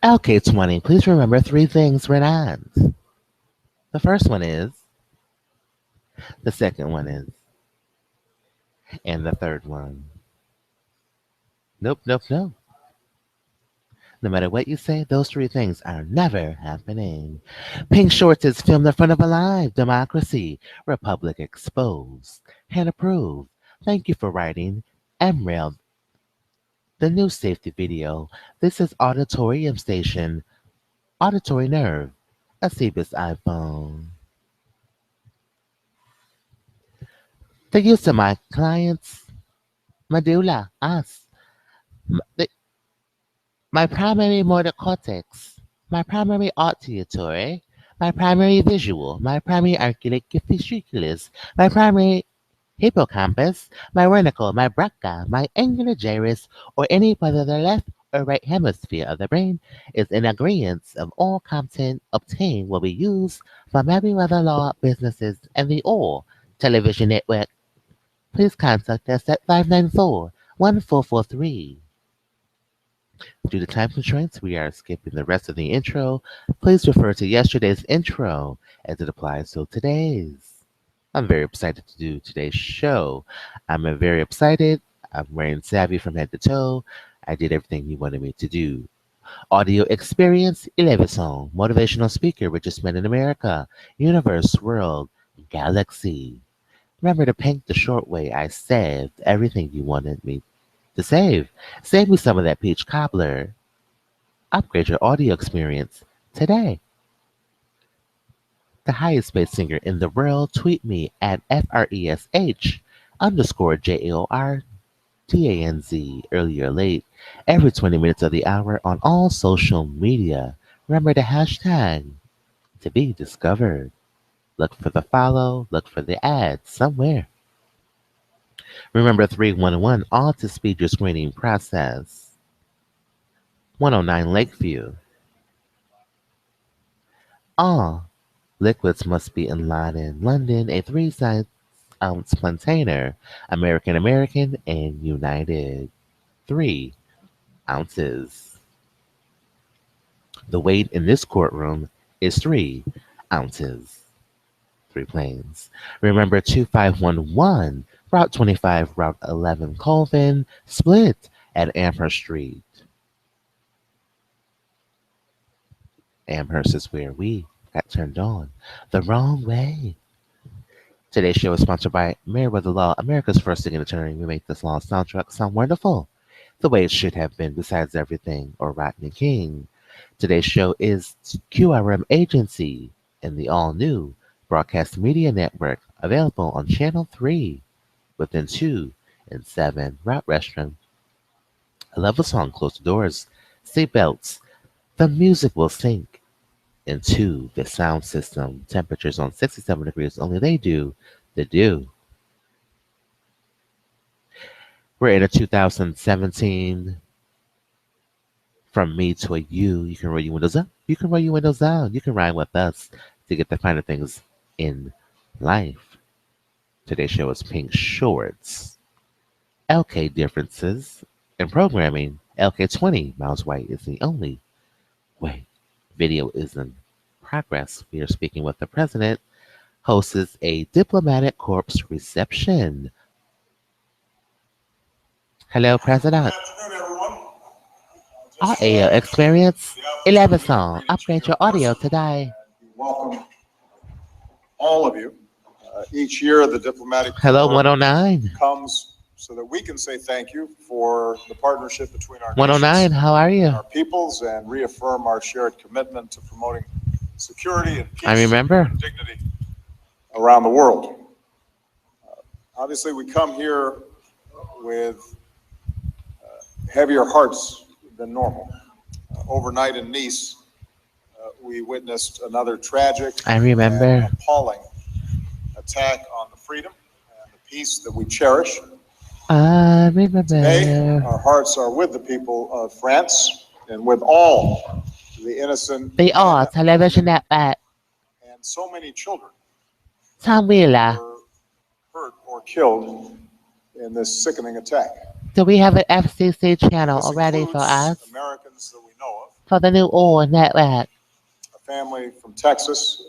LK20, please remember three things we're not. The first one is, the second one is, and the third one. Nope, nope, nope. No matter what you say, those three things are never happening. Pink Shorts is filmed in front of a live democracy, republic exposed and approved. Thank you for writing MRail, the new safety video. This is Auditorium Station, Auditory Nerve, a CBIS iPhone. The use of my client's medulla, us, my primary motor cortex, my primary auditory, my primary visual, my primary arcuate fasciculus, my primary hippocampus, my reticle, my brachia, my angular gyrus, or any part of the left or right hemisphere of the brain is in agreement of all content obtained will be used for MerriweatherLaw businesses and the all television network. Please contact us at 594-1443. Due to time constraints, we are skipping the rest of the intro. Please refer to yesterday's intro as it applies to today's. I'm very excited to do today's show. I'm very excited. I'm wearing Savvy from head to toe. I did everything you wanted me to do. Audio experience, 11 song, motivational speaker, richest man in America, universe, world, galaxy. Remember to paint the short way. I saved everything you wanted me to save. Save me some of that peach cobbler. Upgrade your audio experience today. The highest paid singer in the world, tweet me at FRESH_JORDANZ early or late every 20 minutes of the hour on all social media. Remember the hashtag to be discovered. Look for the follow, look for the ad somewhere. Remember 311 all to speed your screening process. 109 Lakeview. All liquids must be in London, a 3-ounce container, American, and United. 3 ounces. The weight in this courtroom is 3 ounces. 3 planes. Remember 2511, Route 25, Route 11, Colvin, split at Amherst Street. Amherst is where we got turned on the wrong way. Today's show is sponsored by MerriweatherA.Law, America's first singing attorney. We make this law soundtrack sound wonderful, the way it should have been, besides everything, or Rodney King. Today's show is QRM Agency and the all-new Broadcast Media Network, available on Channel 3 within 2 and 7 Route Restaurant. I love the song Close the Doors, Seatbelts. The music will sink into the sound system. Temperatures on 67 degrees, only they do the do. We're in a 2017 from me to a you. You can roll your windows up. You can roll your windows down. You can ride with us to get the finer things in life. Today's show is Pink Shorts. LK differences in programming. LK20, Miles White is the only way. Video is in progress. We are speaking with the president. Hosts a diplomatic corps reception. Hello, President. Audio experience, 11 song. Upgrade your audio today. Welcome all of you. Each year, the diplomatic Hello, corps 109. comes so that we can say thank you for the partnership between our 109, nations, how are you? our peoples, and reaffirm our shared commitment to promoting security and peace I remember. and dignity around the world. Obviously, we come here with heavier hearts than normal. Overnight in Nice, we witnessed another tragic I remember. and appalling attack on the freedom and the peace that we cherish. I remember. Today, our hearts are with the people of France and with all the innocent The all television network. and so many children Tom Wheeler. were hurt or killed in this sickening attack. Do we have an FCC channel This already for includes us? Americans that we know of, for the new old network. A family from Texas,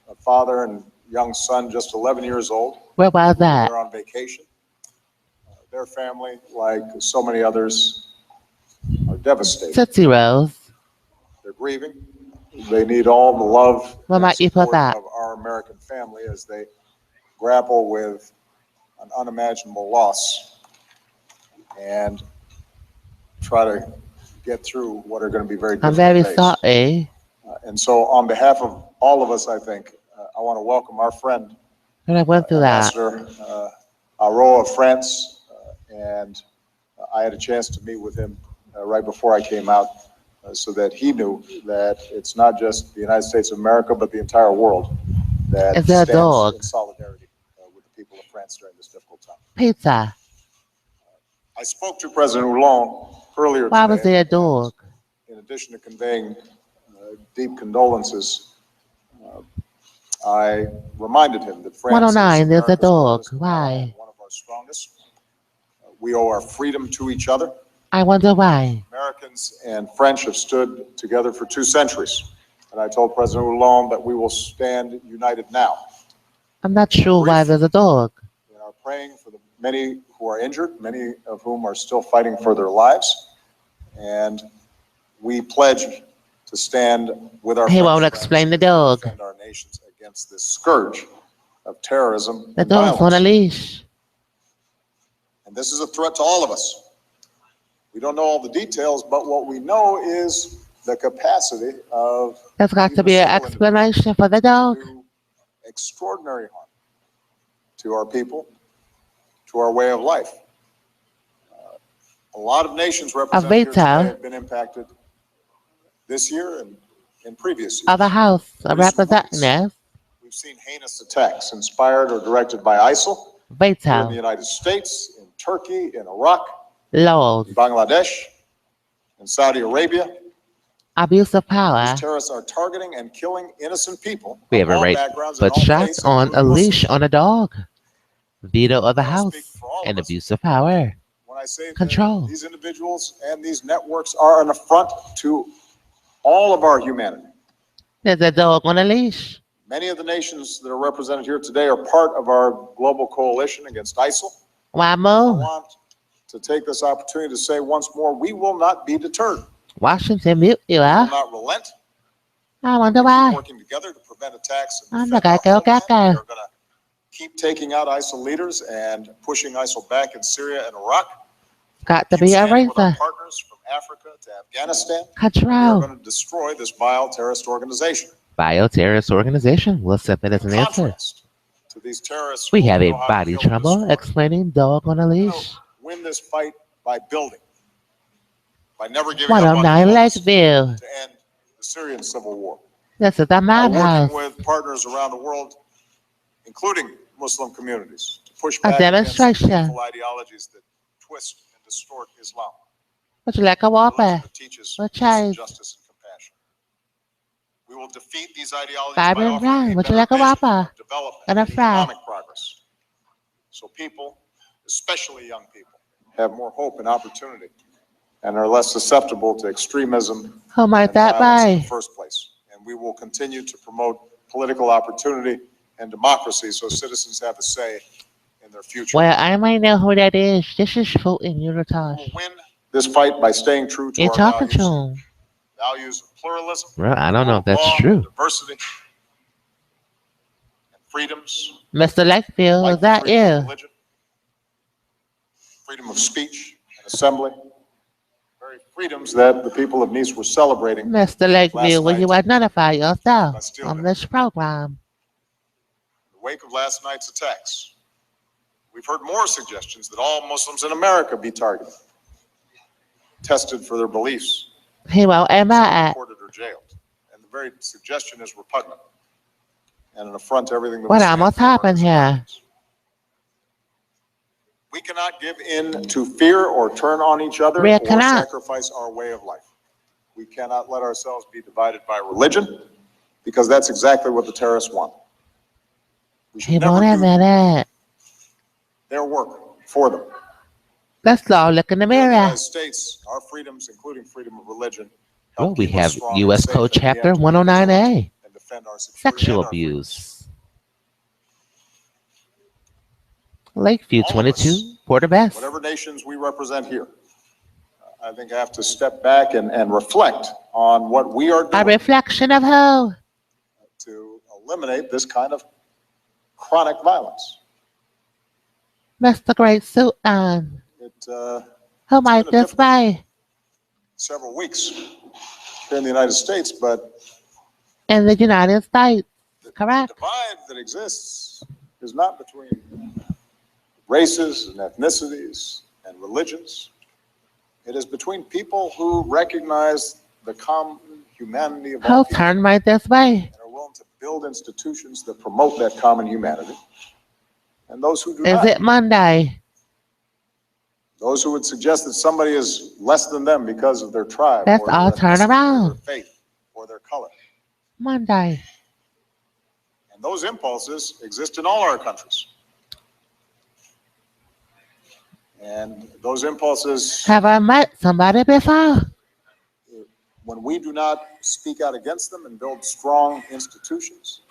a father and young son, just 11 years old. Where was that? They're on vacation. Their family, like so many others, are devastated. Tootsie Rolls. They're grieving. They need all the love Where and might you put support that? of our American family as they grapple with an unimaginable loss and try to get through what are going to be very I'm difficult very days. sorry. And so on behalf of all of us, I think, I want to welcome our friend, When I went through that. Ambassador Aro of France, and I had a chance to meet with him right before I came out so that he knew that it's not just the United States of America, but the entire world that Is there a stands dog? in solidarity with the people of France during this difficult time. Pizza. I spoke to President Hollande earlier Why was today, there a and dog? in addition to conveying deep condolences, I reminded him that France is 109, there's a America's dog. oldest ally Why? and one of our strongest. We owe our freedom to each other. I wonder why. Americans and French have stood together for 2 centuries. And I told President Hollande that we will stand united now. I'm not sure why there's a dog. We are praying for the many who are injured, many of whom are still fighting for their lives. And we pledge to stand with our He French won't friends explain the as we dog. defend our nations against this scourge of terrorism The and dog's on a violence. leash. And this is a threat to all of us. We don't know all the details, but what we know is the capacity of There's got to be an explanation for the dog. do extraordinary harm to our people, to our way of life. A lot of nations represented here today veto. have been impacted this year and in previous years. Of a house, a representative. We've seen heinous attacks inspired or directed by ISIL here in the Veto. United States, in Turkey, in Iraq, Laws. in Bangladesh, in Saudi Arabia. Abuse of These power. terrorists are targeting and killing innocent people We of have a all right backgrounds and put all shots faiths, on a including leash Muslims. on a dog. Veto of the I wanna speak house. for all of And us abuse of power. when I say that Control. these individuals and these networks are an affront to all of our humanity. There's a dog on a leash. Many of the nations that are represented here today are part of our global coalition against ISIL. Why I move? want to take this opportunity to say once more, we will not be deterred. Washington mute you, We will huh? not relent. I wonder Keep why. working together to prevent attacks and I'm defend the our guy, homeland. We go. are going to keep taking out ISIL leaders and pushing ISIL back in Syria and Iraq. Got to Keep be a standing with our razor. partners from Africa to Afghanistan. We are Control. going to destroy this vile terrorist organization. Bioterrorist organization. We'll set that as In an answer. contrast to these terrorists, We who have a know how to body kill and trouble destroy. explaining dog on a We're going leash. to win this fight by building, by never giving up on 109 diplomacy Lakeville. to end the Syrian civil war. This is the By madhouse. working with partners around the world, including Muslim communities, to push A back against the demonstration. hateful ideologies that twist and distort Islam. Would you like a A religion whopper? that teaches What peace size? and justice and compassion. We will defeat these ideologies by Vibrant offering brown. a Would you better like a vision whopper? of development And a and fry? economic progress. So people, especially young people, have more hope and opportunity and are less susceptible to extremism Who might and that violence in the be? first place. And we will continue to promote political opportunity and democracy so citizens have a say in their future. Well, I might know who that is. This is Fulton We will Unitosh. win this fight by staying true to You're our talking to values, him. values of pluralism, Well, I don't know if rule of that's law, true. diversity, and freedoms, Mr. Lakeville, like is the that freedom of you? religion, freedom of speech and assembly, very freedoms that the people of Nice were celebrating Mr. Lakeville, will last you night. identify yourself Bastille on Day. this program? In the wake of last night's attacks, we've heard more suggestions that all Muslims in America be targeted, tested for their beliefs, He won't admit it. deported or jailed. And the very suggestion is repugnant and an affront to everything that What we stand almost for happened as here? Americans. We cannot give in to fear or turn on each other We or cannot. sacrifice our way of life. We cannot let ourselves be divided by religion because that's exactly what the terrorists want. We He should never won't do admit it. their work for them. Let's all look in the Here in the mirror. United States, our freedoms, including freedom of religion, Well, help we keep us have strong and U.S. safe Code as we Chapter enter the new world 109A, and defend our security sexual and our freedoms. abuse. Lakeview All of 22, us, Port Best. whatever nations we represent here, I think have to step back and reflect on what we are A doing reflection of who? to eliminate this kind of chronic violence. Mr. Great Suit on. It's Who been might a this difficult be? several weeks here in the United States, but In the United States, the correct? divide that exists is not between races and ethnicities and religions. It is between people who recognize the common humanity of all Who people turned might this way? and are willing to build institutions that promote that common humanity, and those who do Is not. it Monday? Those who would suggest that somebody is less than them because of their tribe Let's or their all turn ethnicity or their around. faith or their color. Monday. And those impulses exist in all our countries. And those impulses, Have I met somebody before? when we do not speak out against them and build strong institutions,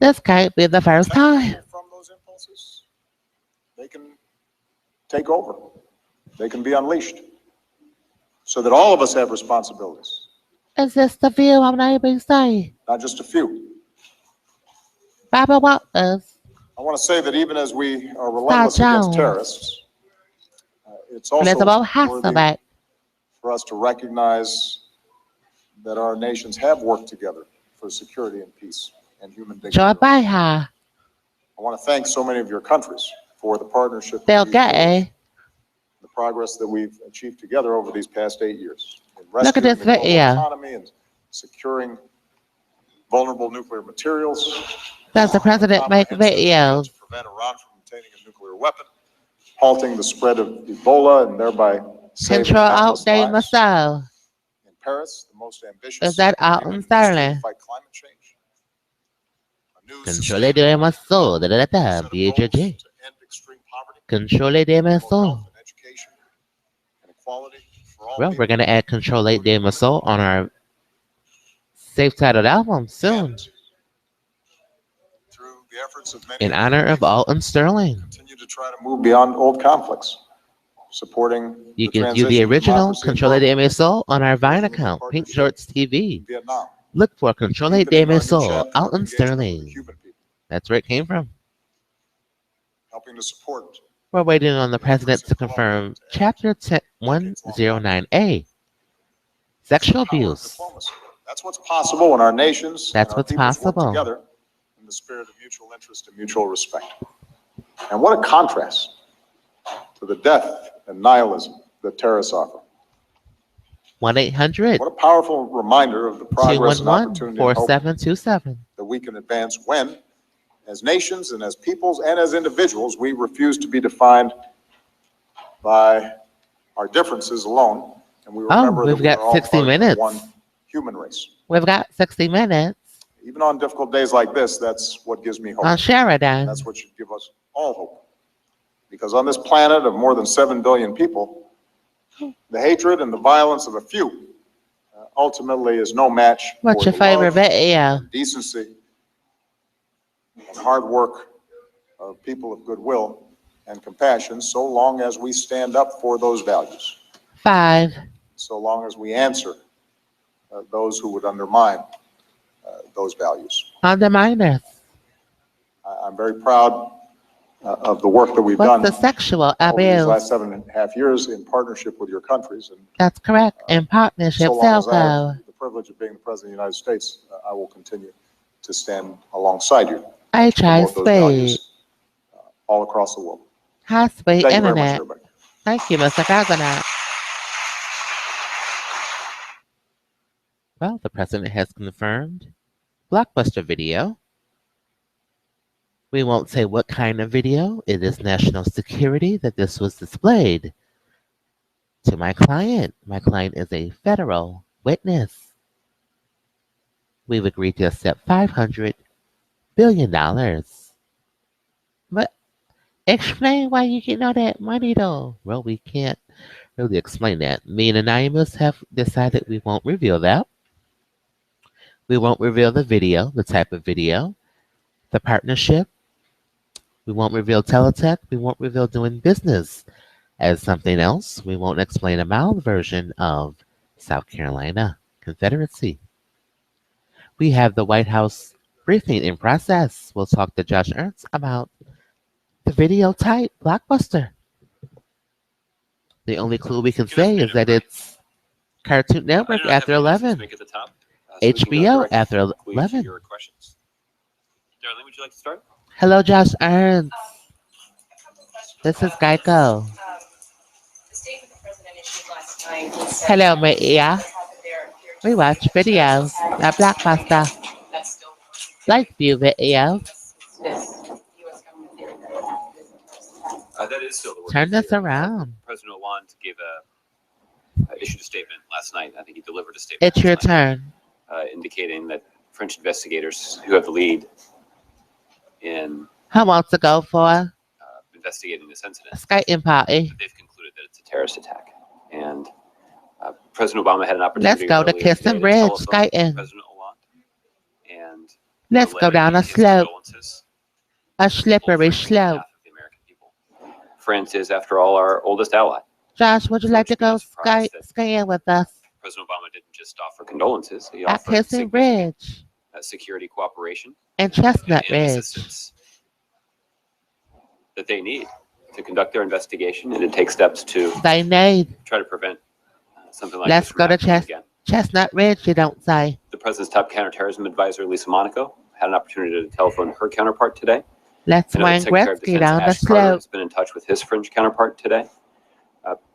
This can't be the first protect time. people from those impulses, they can take over. They can be unleashed. So that all of us have responsibilities, Is this the view on ABC? not just a few. Barbara Walters, I want to say that even as we are Star relentless against Jones, terrorists, it's also Elizabeth worthy Hasselbeck, for us to recognize that our nations have worked together for security and peace and human dignity. Joy Behar, I want to thank so many of your countries for the partnership, Bill that Gates. the progress that we've achieved together over these past 8 years in Look at rescuing this the global video. economy and securing vulnerable nuclear materials. Does the president make Comprehensive plan videos? to prevent Iran from obtaining a nuclear weapon, halting the spread of Ebola, and thereby saving Control Alt countless Day lives. Maso. In Paris, the most ambitious Is that agreement Alton in history to Sterling? fight climate change. A new Controle de Maso. Da da da da. set of goals BHG. to end extreme poverty, Controle de promote Maso. health and education and equality for all Well, people. we're going to add Controle de Maso on our safe titled album soon. And through the efforts of many In honor of Alton Sterling. continue to try to move beyond old conflicts, supporting You the can view the transition to original democracy and Controle de growth, Maso on our Vine building the account, Pink partnership Shorts TV. in Vietnam, Look for Controle de deepening our new Maso, chapter of Alton engagement with the Sterling. Cuban people, That's where it came from. helping to support We're waiting on the president efforts to in Colombia confirm to end Chapter decades-long 109A, That's the sexual power of abuse. diplomacy. That's what's possible when our nations and That's our what's peoples work possible. together in the spirit of mutual interest and mutual respect. And what a contrast to the death and nihilism that terrorists offer. 1-800 What a powerful reminder of the progress and 211 opportunity and hope 4727. that we can advance when, as nations and as peoples and as individuals, we refuse to be defined by our differences alone, and we remember that we've we are got all 60 part of minutes. one human race. We've got 60 minutes Even on difficult days like this, that's what gives me hope. on Sheridan. That's what should give us all hope. Because on this planet of more than 7 billion people, the hatred and the violence of a few ultimately is no match What's for your the favorite love, video? decency, and hard work of people of goodwill and compassion, so long as we stand up for those values, 5. so long as we answer those who would undermine those values. Undermine us. I'm very proud of the work that we've What's done the sexual over these abuse? last 7.5 years in partnership with your countries. And That's correct. In partnership, so long as I Selco. have the privilege of being the President of the United States, I will continue to stand alongside you High to promote those speed. values all across the world. High speed Thank you very much, internet. everybody. Thank you, Mr. President. Well, the president has confirmed Blockbuster video. We won't say what kind of video. It is national security that this was displayed to my client. My client is a federal witness. We've agreed to accept $500 billion. But explain why you getting all that money, though. Well, we can't really explain that. Me and Anonymous have decided we won't reveal that. We won't reveal the video, the type of video, the partnership. We won't reveal Teletech. We won't reveal doing business as something else. We won't explain a mild version of South Carolina Confederacy. We have the White House briefing in process. We'll talk to Josh Ernst about the video type blockbuster. The only clue we can say is that it's Cartoon Network after 11, HBO after 11. Darlene, would you like to start? Hello, Josh Ernst. This is Geico. Hello, Maria. We watch videos at Blockbuster. Lakeview videos. That is still the word. Turn this around. President Hollande issued a statement last night. I think he delivered a statement. It's your last night, turn. indicating that French investigators who have the lead in Who wants to go for investigating this incident, a skating party? they've concluded that it's a terrorist attack. And President Obama had an opportunity. Let's go to earlier Kiss today and to Bridge telephone skating. President Hollande and Let's go down a his slope, condolences a to slippery on slope. behalf of the American people. France is, after all, our oldest ally. Josh, would you like to Should be no go surprise that skiing with us President Obama didn't just offer condolences; he at offered Kiss and significant Bridge security cooperation and Chestnut and Ridge? assistance that they need to conduct their investigation and to take steps to They need. try to prevent something like Let's this from go to happening again. Chestnut Ridge, you don't say. The president's top counterterrorism advisor, Lisa Monaco, had an opportunity to telephone her counterpart today. Let's I know that Wayne Secretary of Gretzky Defense down the Ash Carter slope. has been in touch with his French counterpart today.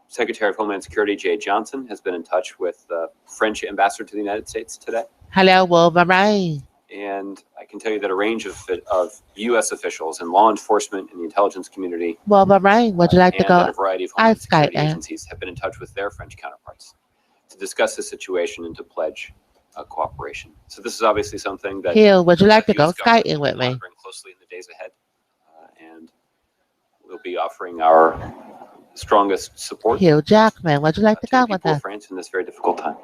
Secretary of Homeland Security Jay Johnson has been in touch with the French ambassador to the United States today. Hello, Wolverine. And I can tell you that a range of U.S. officials and law enforcement and the intelligence community Wolverine, would you like to and at a go variety of ice Homeland Security skating? agencies have been in touch with their French counterparts to discuss the situation and to pledge cooperation. So this is obviously something that Hill, would you like to the go US government skating will be with me? monitoring closely in the days ahead, and we'll be offering our strongest support Hugh Jackman, would you like to to the go with people of us? France in this very difficult time.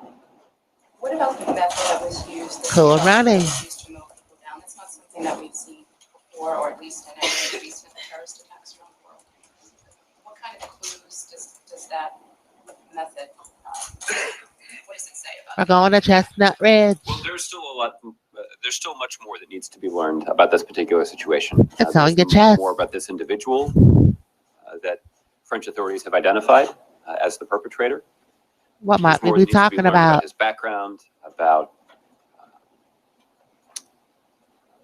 What about the method that was used? The Cool state running. was used to mow people down. That's not something that we've seen before, or at least in any recent terrorist attacks around the world. What kind of clues does that method, what does it say We're about it? going to Chestnut Ridge. Well, there's still a lot. There's still much more that needs to be learned about this particular situation. It's on There's your chest. More about this individual that French authorities have identified as the perpetrator. What might There's we more be that needs to talking learned about? his background, about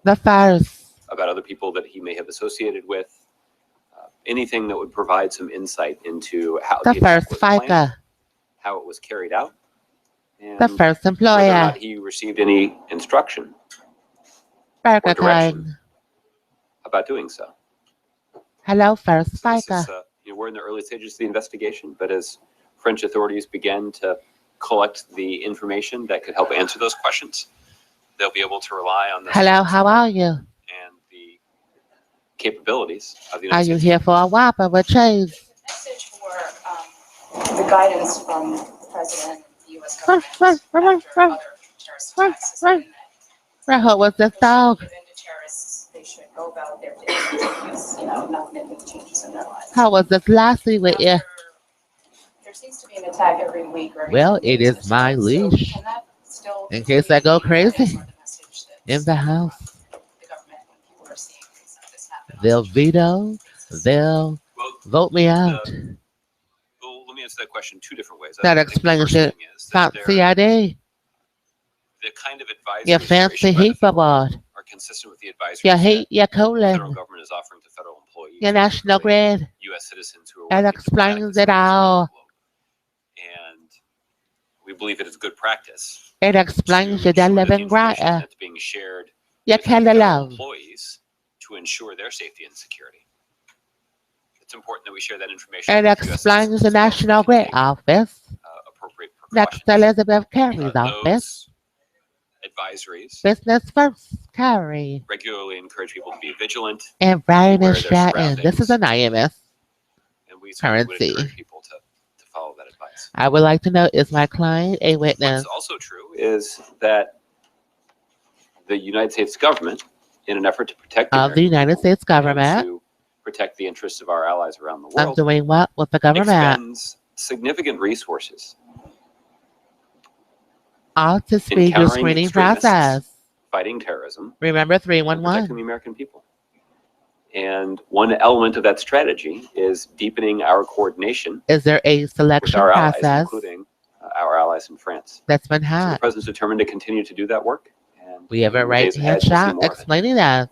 The first. other people that he may have associated with. Anything that would provide some insight into how The the attack first was planned, FICA. how it was carried out, and The first whether or employer. not he received any instruction Burger or direction King. about doing so. Hello, first So this FICA. is, we're in the early stages of the investigation, but as French authorities begin to collect the information that could help answer those questions, they'll be able to rely on the Hello, how are you? and the capabilities of the Are United you States. here for a Whopper with cheese? Message for the guidance from the president and the U.S. government after other terrorist attacks. Who was this dog? Given to terrorists, they should go about their daily duties, not making changes in their lives. How was this lassie with you? There seems to be an attack every week or every Well, 2 it weeks or is my so. So leash. can that still In case I go be the crazy guidance or the message that's in the house. the government when people are seeing things like this happen? They'll veto. They'll Well, vote me out. well, let me answer that question two different ways. That I think the explains first it. thing is that Fancy ID. the kind of advisories Your that are fancy issued by the heap federal award. government are consistent with the advisories Your that heat, your the federal cooling. government is offering to federal employees. Your national particularly grid. U.S. citizens who are That working diplomatic explains it assignments around all. the globe. And we believe it is good practice It explains to you that ensure that the living information right. that's being shared Your with federal Canada. employees to ensure their safety and security. It's important that we share that information. It with US explains citizens the as well, so National we can Grid take, office. appropriate Next to precautions. Elizabeth Carey's office. Those advisories Business first, Carey. regularly encourage people to be vigilant, And Brian aware and of their Stratton. This is surroundings, an IMS. and we certainly would Currency. encourage people to follow that allies. I would like to know, is my client a What's witness also true is that the United States government, in an effort to protect the of the American United people States and government? to protect the interests of our allies around the I'm world, doing what with the government? expends significant resources All to in speed your countering screening extremists, process. fighting terrorism, Remember and protecting 311. the American people. And one element of that strategy is deepening our coordination Is there a with selection our allies, process including our allies in France. that's been So the had? president's determined to continue to do that work. And We have a in the days right hand ahead, we'll see shot more of it. explaining that.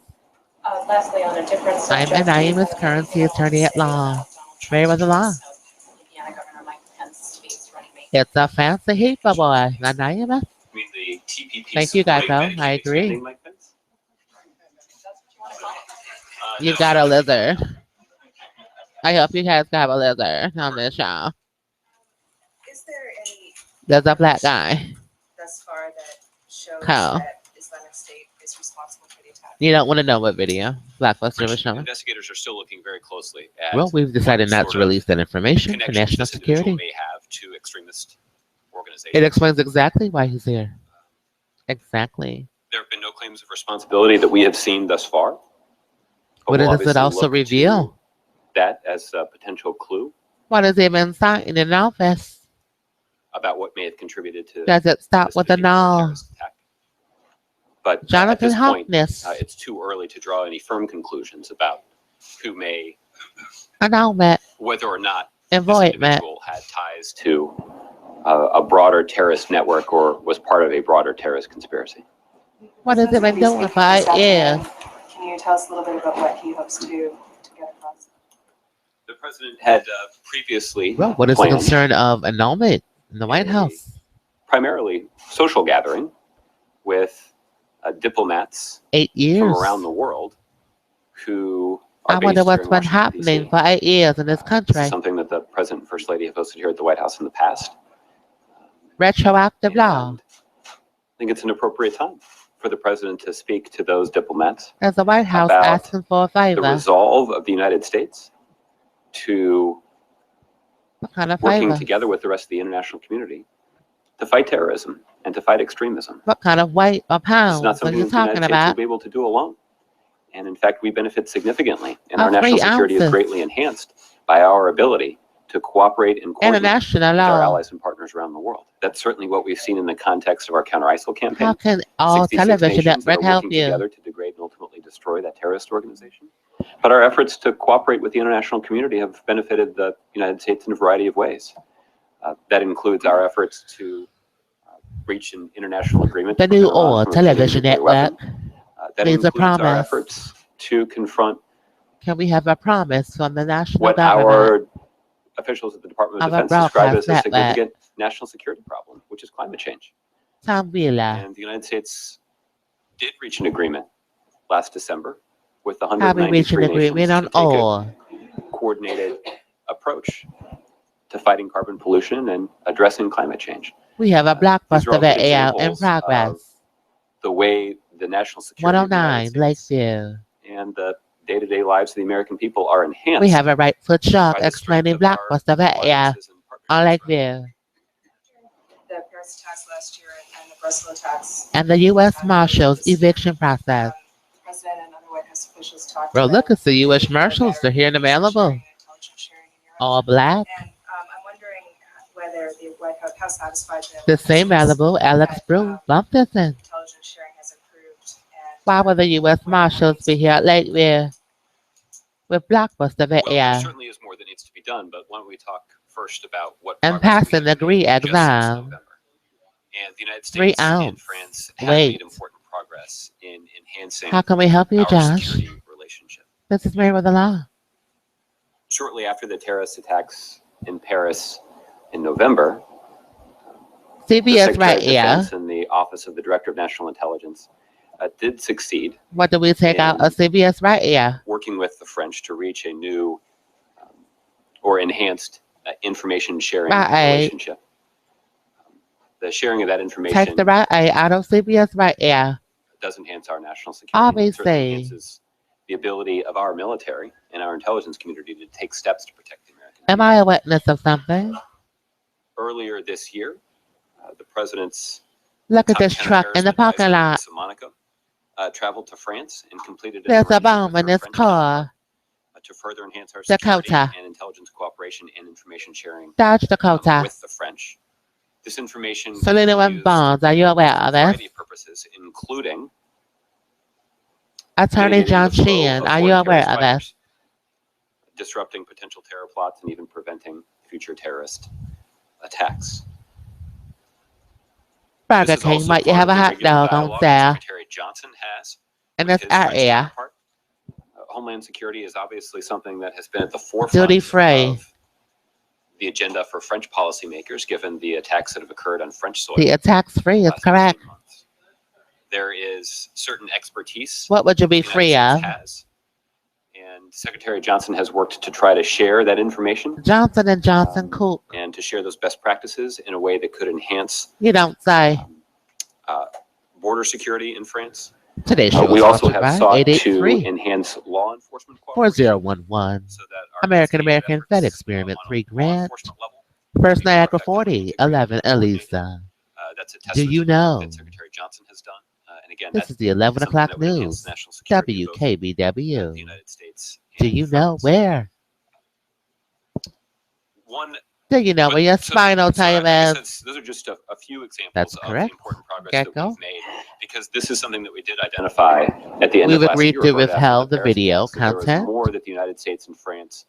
Lastly, on a different I'm subject. Anonymous Currency Attorney at Law. MerriweatherA.Law. Indiana Governor Mike Pence speaks running mate. It's a fancy heaper, boy. Anonymous. You mean the TPP Thank you, supporting Geico. bank I agree. extending Mike Pence? You No. got a lizard. I hope you guys have a lizard on this show. Is there any There's a black guy. thus far that shows How? that Islamic State is responsible for the attack? You don't want to know what video Blockbuster was showing. Investigators are still looking very closely at Well, we've decided not to release that information for connections national this individual security. may have to extremist It organizations. explains exactly why he's here. Exactly. There have been no claims of responsibility that we have seen thus far. What We'll does it obviously also look to reveal? that as a potential clue What is even signed in office? about what may have contributed to Does it stop this with a particular no? terrorist attack. But at Jonathan this point, Hopkins. it's too early to draw any firm conclusions about who may, Annulment. whether or not this Avoidment. individual had ties to a broader terrorist network or was part of a broader terrorist conspiracy. What has it been doing for 8 years? Can you tell us a little bit about what he hopes to get across? The president had previously Well, what is the planned concern of annulment in the White House? primarily social gathering with diplomats 8 years. from around the world who are I wonder based what's here in been Washington, happening D.C. for 8 years in this This country. is something that the president and first lady have hosted here at the White House in the past. Retroactive law. And I think it's an appropriate time for the president to speak to those diplomats As the White House about asking for a the favor. resolve of the United States to What kind of working favor? together with the rest of the international community to fight terrorism and to fight extremism. What kind of weight or This is pounds not are something you that the United talking States will about? be able to do alone. And in fact, we benefit significantly, and Of our national 3 security is ounces. greatly enhanced by our ability to cooperate and coordinate International with our law. allies and partners around the world. That's certainly what we've seen in the context of our counter-ISIL campaign. How can all 66 television nations that network are help working you? together to degrade and ultimately destroy that terrorist organization. But our efforts to cooperate with the international community have benefited the United States in a variety of ways. That includes our efforts to reach an international agreement The to new prevent Iran oil from obtaining a television nuclear weapon. network That needs a includes our promise. efforts to confront Can we have a promise from the national what government our officials at the Department of of a Defense describe as broadcast a network? significant national security problem, which is climate change. Tom Wheeler. And the United States did reach an agreement last December with the How we reach an 193 agreement nations on to take a oil? coordinated approach to fighting carbon pollution and addressing climate change. We have a These are all blockbuster good video in examples of progress. the way the national security of the 109 United States Lakeview. and the day-to-day lives of the American people are enhanced. We have a right foot shop by the strength explaining of our blockbuster video alliances and on partnerships. Lakeview. The Paris attacks last year and the Brussels attacks. And the U.S. Marshals eviction process. The president and other White House officials talked Bro, about look, it's the U.S. Marshals. They're here and available. intelligence sharing in Europe. All black. And I'm wondering whether the White House, how satisfied The same Malibu, Alex Brew, bump this in. intelligence sharing has improved. And Why would the U.S. Marshals be here at Lakeview with blockbuster Well, there video certainly is more that needs to be done, but why don't we talk first about what and progress we passing the have degree made just since exam? November. And the United 3 States and ounce. France have Wait. made important progress in enhancing How can we help you, our Josh? security relationship. This is MerriweatherA.Law. Shortly after the terrorist attacks in Paris in November, the CBS Secretary right of here. Defense and the Office of the Director of National Intelligence did succeed What do we take out of CBS right here? working with the French to reach a new or enhanced information sharing Right. relationship. The sharing of that information Take the right A out of CBS right here. does enhance our national security. It certainly Obviously. enhances the ability of our military and our intelligence community to take steps to protect the American Am people. I a witness of something? Earlier this year, the president's Look at top this truck in counterterrorism the parking advisor, lot. Lisa Monaco, traveled to France and completed an There's a arrangement bomb with in her this French counterpart, car. to further enhance our security Dakota. and intelligence cooperation and information sharing Dodge Dakota. with the French. This information can Selena be and used Bonds. Are you aware for a of variety this? of purposes, including Attorney mitigating John the flow Sheehan. of Are you foreign aware terrorist of this? fighters, disrupting potential terror plots, and even preventing future terrorist attacks. Burger This is King. also Might you part have of a the hot regular dog on dialogue that sale? Secretary Johnson has And with that's his our French air. counterpart. Homeland security is obviously something that has been at the forefront Duty free. of the agenda for French policymakers, given the attacks that have occurred on French soil The attack's free the is last correct. 18 months. There is certain expertise What would you be the free United of? States has, and Secretary Johnson has worked to try to share that information Johnson and Johnson Cook. and to share those best practices in a way that could enhance You don't say. border security in France. Today's show We is also sponsored have by sought to 883 enhance law enforcement cooperation 4011. so that our American cascade of Fed efforts, Experiment on a 3 law grant. enforcement level First be more Niagara effectively 40 integrated 11 and coordinated. Elisa. That's a Do testament you to the work know? that Secretary Johnson has done. And again, This that's is the 11 something o'clock that would enhance news. national security of both the WKBW. United States Do and you know France. where? One, Do you know but- where your so- spinal so I tape guess is? those are just a few examples That's of the correct. important progress that Gecko. we've made, because this is something that we did identify at the end We've of last agreed year. to right after withhold the Paris video attacks, that there content. was more that the United States and France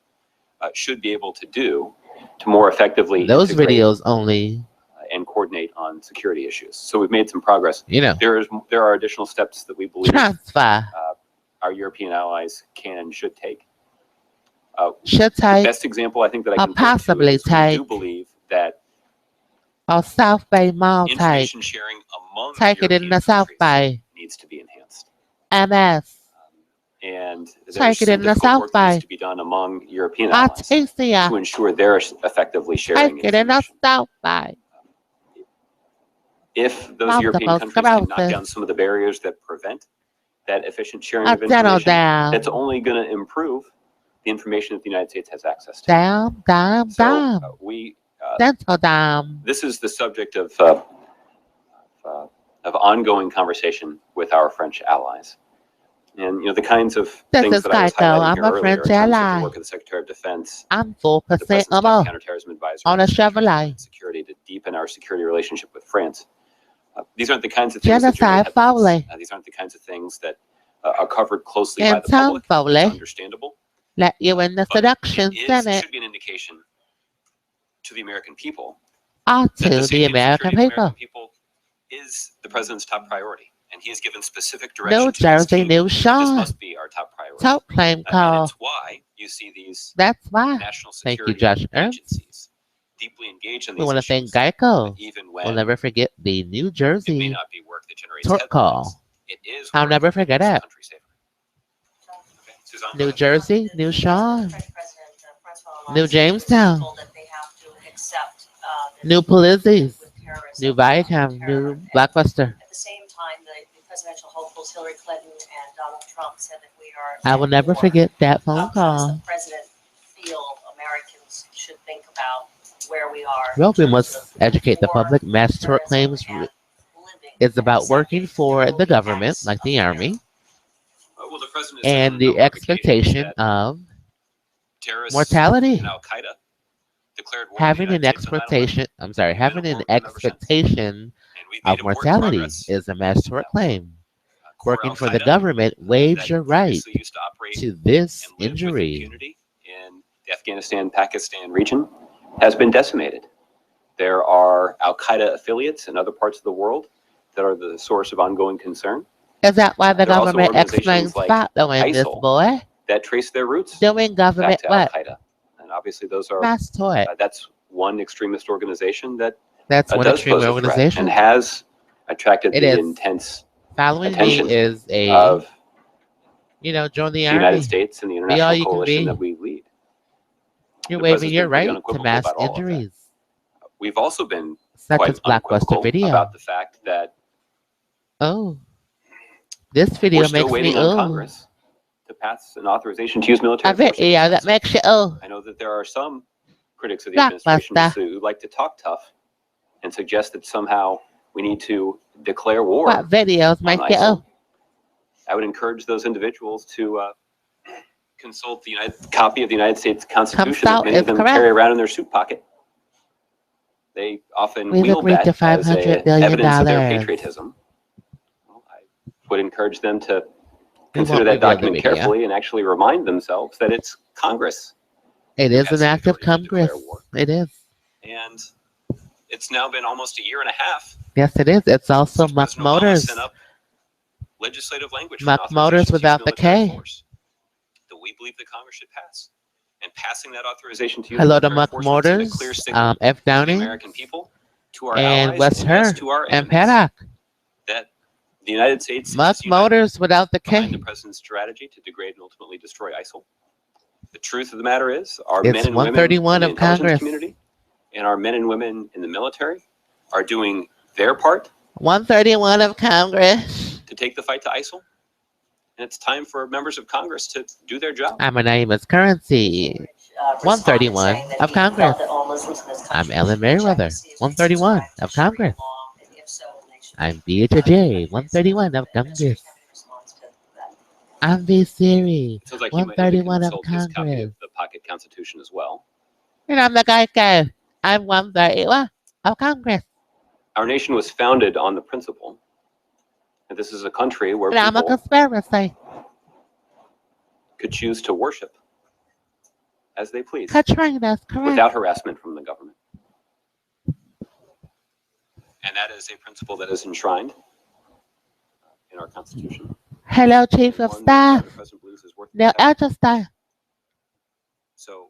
should be able to do to more effectively Those integrate videos only, and coordinate on security issues. So we've made some progress. you know, There are additional steps that we believe transfer. our European allies can and should take. Should The take best example I think that I or can point to possibly is we do take believe that or South Bay Mall take. information sharing among Take it in European the South countries Bay. needs to be enhanced. MS. And there's Take it some in the difficult South work that needs Bay. to be done among European allies to Artesia. ensure they're effectively sharing Take it in the information. South Bay. If those Multiple European countries can knock sclerosis. down some of the barriers that prevent that efficient sharing A of dental information, down. that's only going to improve the information that the United States has access to. Down, down, So down. Dental down. this is the subject of ongoing conversation with our French allies. And the kinds of This things is that I was Geico. highlighting I'm here a earlier French in terms of ally. the work of the Secretary of Defense, I'm the 4% President's or top more counterterrorism advisor on a and Chevrolet. security to deepen our security relationship with France. These aren't the kinds of things that Genocide generate headlines. Foley. These aren't the kinds of things that are covered closely by And the Tom public. It's Foley. understandable. Let you in the But seduction it Senate should be an indication to the American people or that the to the safety and American security of the American people. people is the president's top priority. And he has given specific New direction to his Jersey, team. New This Sean. must be our top priority. Top claim And call. it's why you see these That's why. national Thank you, security Josh Ernst. agencies deeply engaged in We these want to thank issues, Geico. even We'll when never forget the New it may Jersey not be work that generates tort headlines. call. It is I'll work never that forget makes the it. country safer. Okay, Suzanne, go New ahead. Jersey, New Sean, French President Francois New Hollande Jamestown, told that they have to accept New Polizzi's, with terrorism, New Viacom, terror. New And Blockbuster. At the same time, the presidential hopefuls Hillary Clinton and Donald Trump said that we are. I will never forget that phone How does call. the president feel Americans should think about where we are? Well, we in terms must of educate the war, public. Mass tort terrorism, claims and living is about and working accepting for the the government, acts like of the terror. Army, Well, the president has said on and a the number of occasions expectation that of terrorists mortality. and Al Qaeda declared war on Having the an United States on 9/11. expectation, I'm sorry, having an Been a war ever since. expectation And we've of made important mortality progress is a mass tort claim. core Working for the Al-Qaeda government waives that your right previously used to operate to this and live with injury. impunity in the Afghanistan-Pakistan region has been decimated. There are Al-Qaeda affiliates in other parts of the world that are the source of ongoing concern Is that why the There are also government organizations explains like following this ISIL boy? that trace their roots Doing back government to what? Al-Qaeda. And obviously those are, Mass tort. that's one extremist organization that That's one does extreme pose a threat organization. and has attracted It the is. intense Following attention me is a, of join the the Army. United States and the all international you can coalition be. that we lead. You're The waiving president's your been pretty right to unequivocal mass about all of that. injuries, We've also been such quite as Blockbuster unequivocal Video. about the fact that Oh, this we're video still makes waiting me on oh. Congress to pass an authorization to use military A force. video that makes you oh. I know that there are some critics of the administration Blockbuster. who like to talk tough and suggest that somehow we need to declare war What videos on make you? ISIL. I would encourage those individuals to consult the copy of the United States Constitution that out many of is them correct. carry around in their suit pocket. They often We've wield agreed that to as $500 billion. evidence of their patriotism. Well, I would encourage them to consider that document carefully and actually remind themselves that it's Congress. It who is has an the act of authority to declare Congress. war. It is. And it's now been almost a year and a half Yes, it is. It's also since Muck President Obama Motors. sent up legislative language for Muck authorization Motors to use without the military K. force that we believe the Congress should pass. And passing that authorization to use Hello to military Muck force would send a Motors, clear signal F. to the Downing, American people, to our and allies, West and yes, Her, to our and enemies, Paddock. that the United States Muck is united Motors without the behind the K. president's strategy to degrade and ultimately destroy ISIL. The truth of the matter is, our It's men and women in 131 the of intelligence Congress. community and our men and women in the military are doing their part 131 of Congress. to take the fight to ISIL. And it's time for members of Congress to do their job. My name is Currency. 131 of Congress. I'm Ellen Merriweather. 131 of Congress. I'm BHJ. 131 of Congress. I'm V Siri. It sounds like you might need to 131 of consult his copy Congress. of the Pocket Constitution as well. And I'm the Geico. I'm 131 of Congress. Our nation was founded on the principle that this is a country where And I'm a people conspiracy. could choose to worship as they please Katrina's correct. without harassment from the government. And that is a principle that is enshrined in our Constitution. Hello, Chief of One that Staff. the President believes is worth Neil protecting. Elchester. So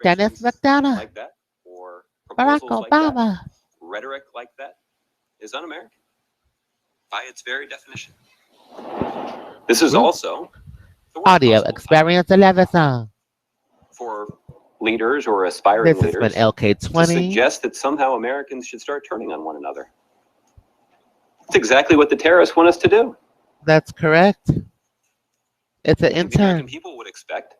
Dennis observations McDonough. like that, or Barack proposals like that, Obama. rhetoric like that, is un-American by its very definition. This is also the worst Audio possible time Experience 11 for leaders or aspiring This has leaders been to LK20. suggest that somehow Americans should start turning on one another. That's exactly what the terrorists want us to do. That's correct. It's an I think the American intern. people would expect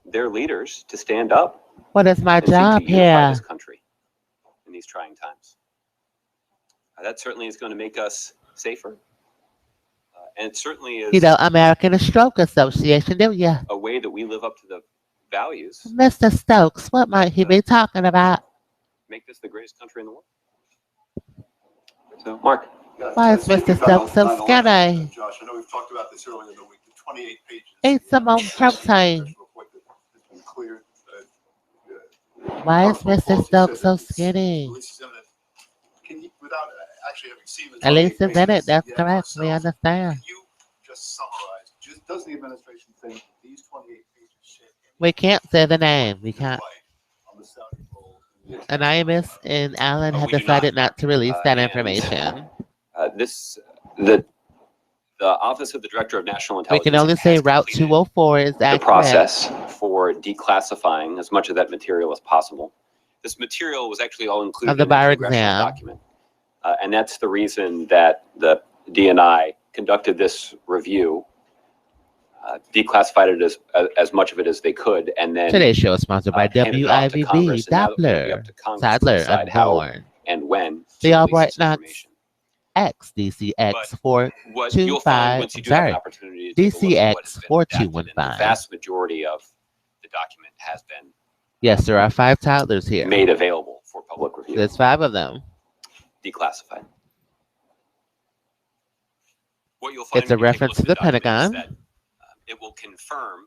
their leaders to stand up What is my and seek job to unify here? this country in these trying times. That certainly is going to make us safer. And it certainly is You know, American Stroke Association, do you? a way that we live up to the values, Mr. Stokes, what might he be talking about? make this the greatest country in the world. So, Mark. Why is Mr. Stokes so skinny? Josh, I know we've talked about this earlier in the week. The 28 pages. Eat some more protein. Why is Mr. Stokes so skinny? Can you, without actually having seen the At least 28 it's in it. pages That's yet correct. We yourself, understand. can you just summarize? Does the administration think these 28 pages shed We can't say the name. We any can't. light on the Saudi role in the Anonymous and Alan have We do decided not to release that and- information. The Office of the Director of National We Intelligence can only say has Route completed 204 is the accurate. process for declassifying as much of that material as possible. This material was actually all included Of the in bar congressional exam. document. And that's the reason that the DNI conducted this review, declassified it as much of it as they could, and then Today's show is sponsored by handed it off to WIVB, Congress, and now it'll be Doppler, up to Congress to Sadler, decide how Unborn, and when The to Albright release this Nuts, information. X, DCX What you'll find once you do have an opportunity to take a look at what has been redacted, and the 4215. vast majority of the document has been Yes, there are 5 toddlers here. made available for public review, There's 5 of them. declassified. What you'll find It's a when you take reference look to at the document is Pentagon. that, it will confirm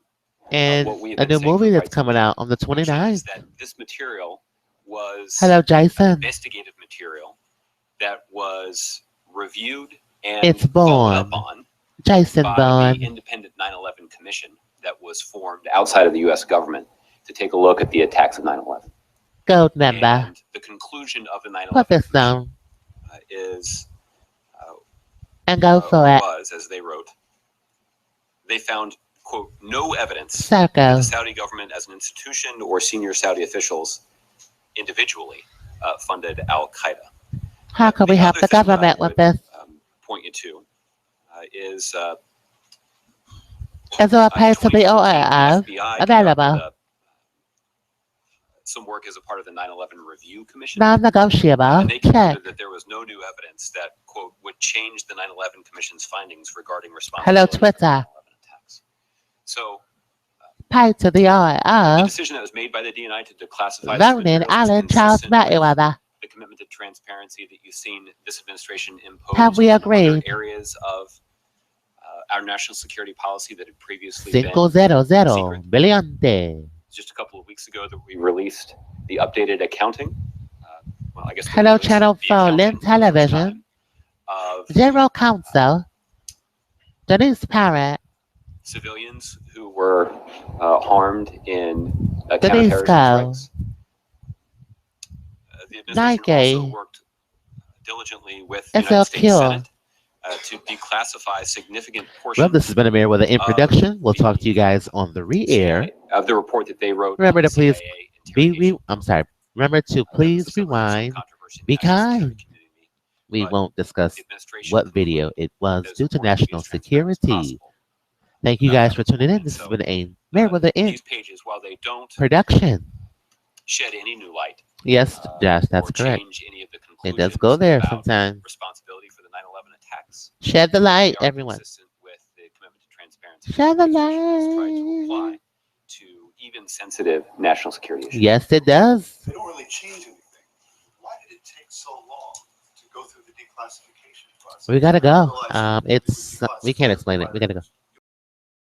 And what we have a been new saying movie for that's quite some coming time, out on the which is 29th. that this material was Hello, Jason. investigative material that was reviewed and It's followed up Bourne. on Jason by Bourne. the independent 9/11 commission that was formed outside of the U.S. government to take a look at the attacks of 9/11. Gold member. And the conclusion of the 9/11 Put this commission down is and go for it. was, as they wrote, they found, quote, no evidence that Circle. the Saudi government as an institution or senior Saudi officials individually funded al-Qaeda. How can we The help other the thing that I government with would, this? Point you to is Is there a place to be in 2014, aware of? the FBI Available. conducted some work as a part of the 9/11 Review Commission. Non-negotiable. And they Check. concluded that there was no new evidence that, quote, would change the 9/11 Commission's findings regarding responsibility Hello, for the Twitter. 9/11 attacks. So Pay to the eye the of decision that was made by the DNI to declassify this Vernon material is Allen Charles consistent with Merriweather. the commitment to transparency that you've seen this administration impose Have we on other agreed? areas of our national security policy that had previously Cinco been zero zero secret. brillante. Just a couple of weeks ago that we released the updated accounting. Well, I guess the Hello, release Channel of the 4 accounting Lynn for the first Television. time of General Counsel Denise Parrott. civilians who were harmed in Denise counterterrorism Go. strikes. The administration Nike. also worked diligently with the United States SLQ. Senate to declassify significant Well, portions this has been a Merriweather introduction. We'll talk to you guys on the re-air. of the report that they wrote. Remember on to the please CIA be interrogation I'm sorry. Remember to that was please the subject of some rewind. controversy in Be the national kind. security community. We But won't discuss the administration what video it was that it's due to important to be national as transparent as security. possible Thank you about guys that for tuning in. report. This has So, been a Merriweather these pages, while they don't production. shed any new light, Yes, Josh, that's or correct. change any of the It conclusions does go there about sometimes. responsibility for the 9/11 attacks, Shed the they light, are everyone. consistent with the commitment to transparency Shed that the the administration has tried to light. apply to even sensitive national security issues. Yes, it does. They don't really change anything. Why did it take so long to go through the declassification process? We gotta I go. realize that it was We can't declassified explain it. We gotta go.